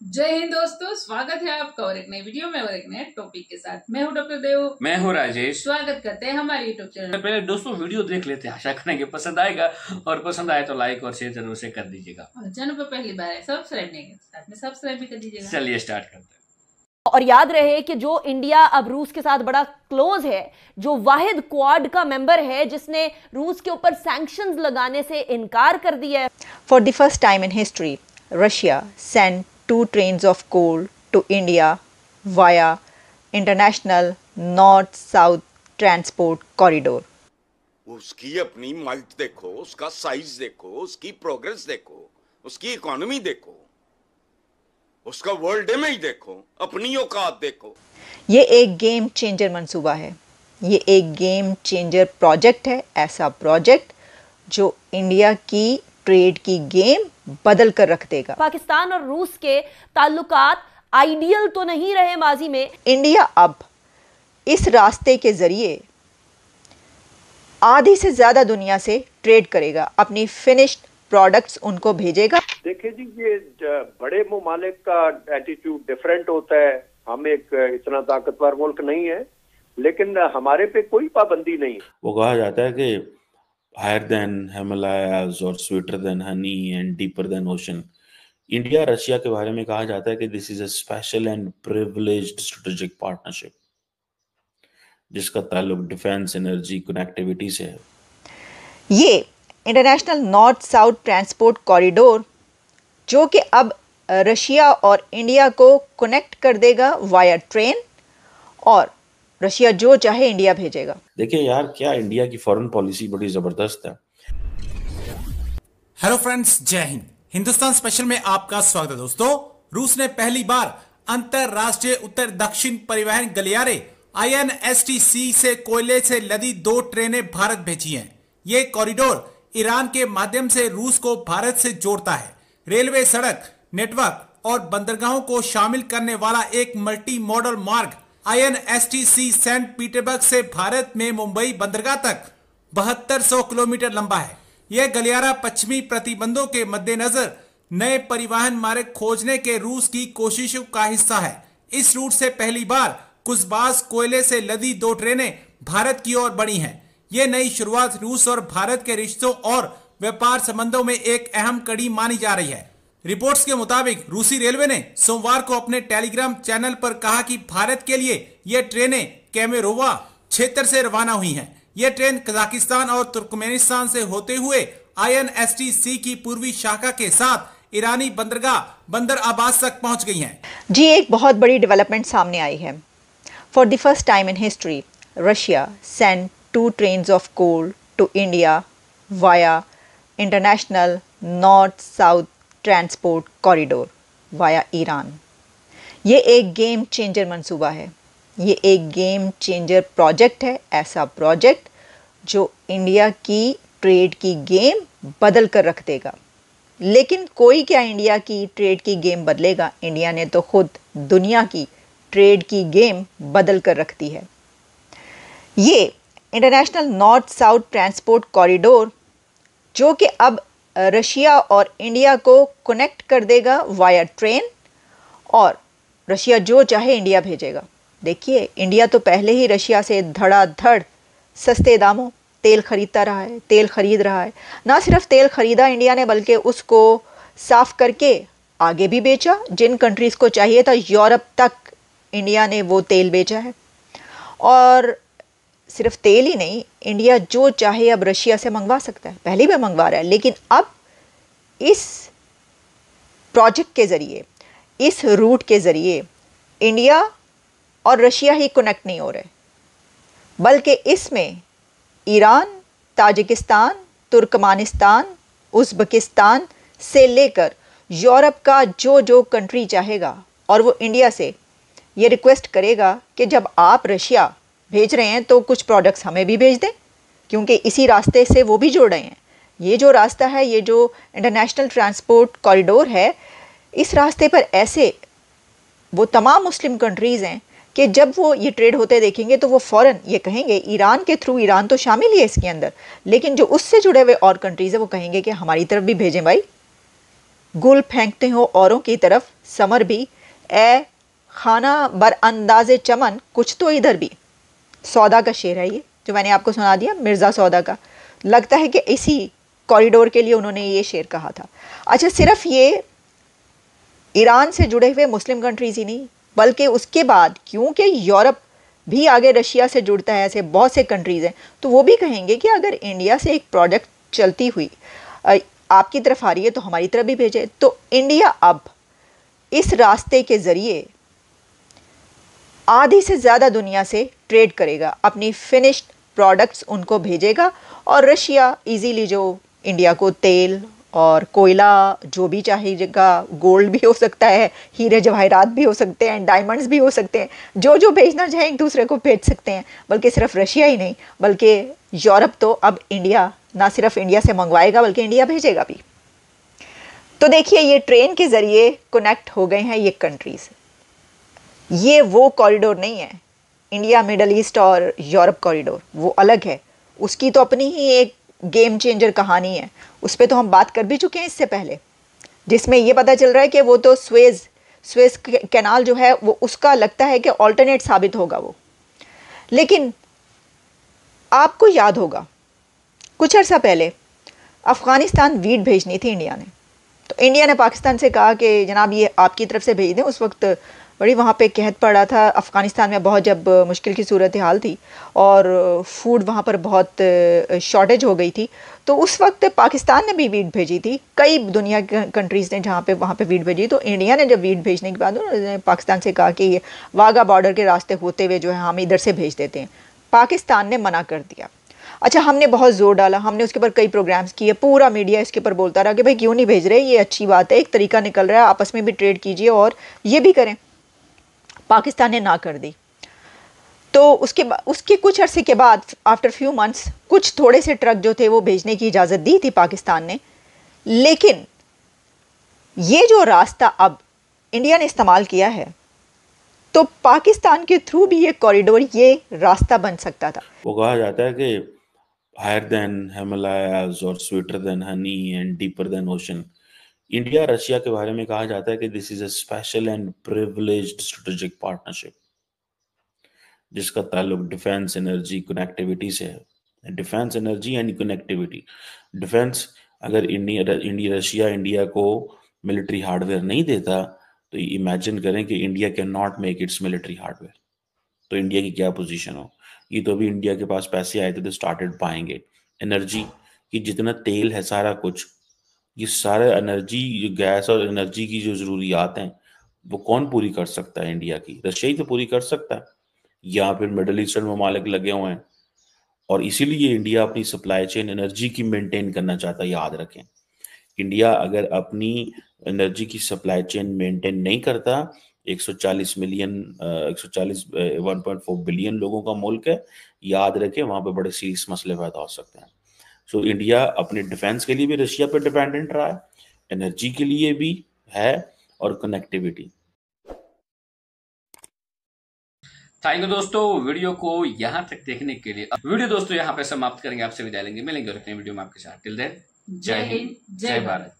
जय हिंद दोस्तों, स्वागत है आपका और एक नई वीडियो में और एक नए टॉपिक के साथ। मैं हूं डॉक्टर देव, मैं हूं राजेश। स्वागत करते हैं हमारे यूट्यूब चैनल। पहले दोस्तों वीडियो देख लेते हैं, आशा करेंगे पसंद आएगा और पसंद आए तो लाइक और शेयर जरूर से कर दीजिएगा और चैनल पर पहली बार है सब्सक्राइब नहीं किया साथ में सब्सक्राइब भी कर दीजिएगा। चलिए स्टार्ट करते हैं। और याद रहे कि जो इंडिया अब रूस के साथ बड़ा क्लोज है, जो वाहिद क्वाड का मेंबर है जिसने रूस के ऊपर सैंक्शंस लगाने से इनकार कर दिया है। For the first time in history, Russia sent 2 trains of coal to India via International North-South Transport Corridor. उसकी अपनी माइट देखो, उसका साइज देखो, उसकी प्रोग्रेस देखो, उसकी इकोनॉमी देखो, उसका वर्ल्ड इमेज देखो, अपनी औकात देखो। ये एक गेम चेंजर मंसूबा है, ये एक गेम चेंजर प्रोजेक्ट है, ऐसा प्रोजेक्ट जो इंडिया की ट्रेड की गेम बदल कर रख देगा। पाकिस्तान और रूस के ताल्लुकात आइडियल तो नहीं रहे माजी में। इंडिया अब इस रास्ते के जरिए आधी से ज्यादा दुनिया से ट्रेड करेगा, अपनी फिनिश्ड प्रोडक्ट्स उनको भेजेगा। देखिए जी, ये बड़े ममालिक का एटीट्यूड डिफरेंट होता है। हम एक इतना ताकतवर मुल्क नहीं है, लेकिन हमारे पे कोई पाबंदी नहीं है। वो कहा जाता है कि हायर देन हिमालयाज और sweeter than honey and deeper than ocean. India Russia के बारे में कहा जाता है कि this is a special and privileged strategic partnership जिसका ताल्लुक डिफेंस, एनर्जी, कनेक्टिविटी से है। ये international north south transport corridor जो कि अब रशिया और इंडिया को कनेक्ट कर देगा वाया ट्रेन, और रशिया जो चाहे इंडिया भेजेगा। देखिए यार, क्या इंडिया की फॉरेन पॉलिसी बड़ी जबरदस्त है। हेलो फ्रेंड्स, जय हिंद। हिंदुस्तान स्पेशल में आपका स्वागत है दोस्तों। रूस ने पहली बार अंतरराष्ट्रीय उत्तर दक्षिण परिवहन गलियारे INSTC से कोयले से लदी 2 ट्रेनें भारत भेजी हैं। ये कॉरिडोर ईरान के माध्यम से रूस को भारत से जोड़ता है। रेलवे, सड़क नेटवर्क और बंदरगाहों को शामिल करने वाला एक मल्टी मॉडल मार्ग INSTC सेंट पीटर्सबर्ग से भारत में मुंबई बंदरगाह तक 7200 किलोमीटर लंबा है। यह गलियारा पश्चिमी प्रतिबंधों के मद्देनजर नए परिवहन मार्ग खोजने के रूस की कोशिशों का हिस्सा है। इस रूट से पहली बार कुसबास कोयले से लदी 2 ट्रेनें भारत की ओर बढ़ी हैं। यह नई शुरुआत रूस और भारत के रिश्तों और व्यापार संबंधों में एक अहम कड़ी मानी जा रही है। रिपोर्ट्स के मुताबिक रूसी रेलवे ने सोमवार को अपने टेलीग्राम चैनल पर कहा कि भारत के लिए यह ट्रेनें केमेरोवा क्षेत्र से रवाना हुई हैं। यह ट्रेन कजाकिस्तान और तुर्कमेनिस्तान से होते हुए INSTC की पूर्वी शाखा के साथ ईरानी बंदरगाह बंदर अब्बास तक पहुंच गई हैं। जी, एक बहुत बड़ी डेवलपमेंट सामने आई है। For the first time in history, Russia sent 2 trains of coal to India via International North-South Transport Corridor via Iran. ये एक गेम चेंजर मंसूबा है, ये एक गेम चेंजर प्रोजेक्ट है, ऐसा प्रोजेक्ट जो इंडिया की ट्रेड की गेम बदल कर रख देगा। लेकिन कोई क्या इंडिया की ट्रेड की गेम बदलेगा, इंडिया ने तो खुद दुनिया की ट्रेड की गेम बदल कर रख दी है। ये international north south transport corridor जो कि अब रशिया और इंडिया को कनेक्ट कर देगा वाया ट्रेन, और रशिया जो चाहे इंडिया भेजेगा। देखिए, इंडिया तो पहले ही रशिया से धड़ाधड़ सस्ते दामों तेल खरीदता रहा है, तेल खरीद रहा है। ना सिर्फ तेल खरीदा इंडिया ने, बल्कि उसको साफ करके आगे भी बेचा। जिन कंट्रीज़ को चाहिए था, यूरोप तक इंडिया ने वो तेल बेचा है। और सिर्फ तेल ही नहीं, इंडिया जो चाहे अब रशिया से मंगवा सकता है, पहले भी मंगवा रहा है। लेकिन अब इस प्रोजेक्ट के ज़रिए, इस रूट के ज़रिए इंडिया और रशिया ही कनेक्ट नहीं हो रहे, बल्कि इसमें ईरान, ताजिकिस्तान, तुर्कमानिस्तान, उज़्बेकिस्तान से लेकर यूरोप का जो कंट्री चाहेगा, और वो इंडिया से ये रिक्वेस्ट करेगा कि जब आप रशिया भेज रहे हैं तो कुछ प्रोडक्ट्स हमें भी भेज दें, क्योंकि इसी रास्ते से वो भी जुड़ रहे हैं। ये जो रास्ता है, ये जो इंटरनेशनल ट्रांसपोर्ट कॉरिडोर है, इस रास्ते पर ऐसे वो तमाम मुस्लिम कंट्रीज़ हैं कि जब वो ये ट्रेड होते देखेंगे तो वो फ़ौरन ये कहेंगे, ईरान के थ्रू, ईरान तो शामिल ही है इसके अंदर, लेकिन जो उससे जुड़े हुए और कंट्रीज़ है वो कहेंगे कि हमारी तरफ भी भेजें भाई। गुल फेंकते हो औरों की तरफ समर भी, ए खाना बर अंदाजे चमन कुछ तो इधर भी। सौदा का शेर है ये जो मैंने आपको सुना दिया, मिर्ज़ा सौदा का। लगता है कि इसी कॉरिडोर के लिए उन्होंने ये शेर कहा था। अच्छा, सिर्फ ये ईरान से जुड़े हुए मुस्लिम कंट्रीज ही नहीं, बल्कि उसके बाद क्योंकि यूरोप भी आगे रशिया से जुड़ता है, ऐसे बहुत से कंट्रीज़ हैं, तो वो भी कहेंगे कि अगर इंडिया से एक प्रोजेक्ट चलती हुई आपकी तरफ आ रही है तो हमारी तरफ भी भेजे। तो इंडिया अब इस रास्ते के ज़रिए आधी से ज़्यादा दुनिया से ट्रेड करेगा, अपनी फिनिश्ड प्रोडक्ट्स उनको भेजेगा, और रशिया इजीली जो इंडिया को तेल और कोयला जो भी चाहिएगा, गोल्ड भी हो सकता है, हीरे जवाहरात भी हो सकते हैं, डायमंड्स भी हो सकते हैं, जो जो भेजना चाहें एक दूसरे को भेज सकते हैं। बल्कि सिर्फ रशिया ही नहीं, बल्कि यूरोप तो अब इंडिया, ना सिर्फ इंडिया से मंगवाएगा बल्कि इंडिया भेजेगा भी। तो देखिए, ये ट्रेन के ज़रिए कनेक्ट हो गए हैं ये कंट्रीज़। ये वो कॉरिडोर नहीं है इंडिया मिडल ईस्ट और यूरोप कॉरिडोर, वो अलग है। उसकी तो अपनी ही एक गेम चेंजर कहानी है, उस पर तो हम बात कर भी चुके हैं इससे पहले, जिसमें ये पता चल रहा है कि वो तो स्वेज कैनाल जो है वो उसका लगता है कि ऑल्टरनेट साबित होगा वो। लेकिन आपको याद होगा कुछ अर्सा पहले अफ़गानिस्तान वीट भेजनी थी इंडिया ने, तो इंडिया ने पाकिस्तान से कहा कि जनाब ये आपकी तरफ से भेज दें। उस वक्त बड़ी वहाँ पे कहत पड़ रहा था अफ़गानिस्तान में, बहुत जब मुश्किल की सूरत हाल थी और फूड वहाँ पर बहुत शॉर्टेज हो गई थी, तो उस वक्त पाकिस्तान ने भी वीट भेजी थी। कई दुनिया के कंट्रीज़ ने जहाँ पे वहाँ पे वीट भेजी, तो इंडिया ने जब वीट भेजने के बाद उन्होंने पाकिस्तान से कहा कि ये वाघा बॉर्डर के रास्ते होते हुए जो है हम इधर से भेज देते हैं। पाकिस्तान ने मना कर दिया। अच्छा, हमने बहुत ज़ोर डाला, हमने उसके ऊपर कई प्रोग्राम्स किए, पूरा मीडिया इसके ऊपर बोलता रहा कि भाई क्यों नहीं भेज रहे, ये अच्छी बात है, एक तरीका निकल रहा है, आपस में भी ट्रेड कीजिए और ये भी करें। पाकिस्तान ने ना कर दी। तो उसके कुछ अरसे के बाद, आफ्टर फ्यू मंथ्स, कुछ थोड़े से ट्रक जो थे वो भेजने की इजाज़त दी थी पाकिस्तान ने। लेकिन ये जो रास्ता अब इंडिया ने इस्तेमाल किया है, तो पाकिस्तान के थ्रू भी ये कॉरिडोर, ये रास्ता बन सकता था। वो कहा जाता है कि हायर देन हिमालयाज और sweeter than honey and deeper than ocean. India Russia के बारे में कहा जाता है कि this is a special and privileged strategic partnership, जिसका ताल्लुक डिफेंस, एनर्जी, कनेक्टिविटी से है। Defence, energy and connectivity. Defence, अगर रशिया इंडिया को मिलिट्री हार्डवेयर नहीं देता तो इमेजिन करें कि India can not make it's military hardware, तो इंडिया की क्या पोजीशन हो। ये तो अभी इंडिया के पास पैसे आए थे तो स्टार्टेड पाएंगे। एनर्जी की जितना तेल है, सारा कुछ, ये सारे एनर्जी, गैस और एनर्जी की जो जरूरियात हैं वो कौन पूरी कर सकता है? इंडिया की, रशिया ही तो पूरी कर सकता है, या फिर मिडल ईस्टर्न ममालिक लगे हुए हैं। और इसीलिए इंडिया अपनी सप्लाई चेन एनर्जी की मेंटेन करना चाहता है। याद रखें, इंडिया अगर अपनी एनर्जी की सप्लाई चेन मेंटेन नहीं करता, 140 मिलियन 1.4 बिलियन लोगों का मुल्क है, याद रखें वहां पे बड़े सीरियस मसले पैदा हो सकते हैं। सो इंडिया अपने डिफेंस के लिए भी रशिया पे डिपेंडेंट रहा है, एनर्जी के लिए भी है, और कनेक्टिविटी। थैंक यू दोस्तों, वीडियो को यहाँ तक देखने के लिए। वीडियो दोस्तों यहाँ पे समाप्त करेंगे, आपसे विदा लेंगे, मिलेंगे और अपने वीडियो में आपके साथ। टिल देन, जय हिंद, जय भारत।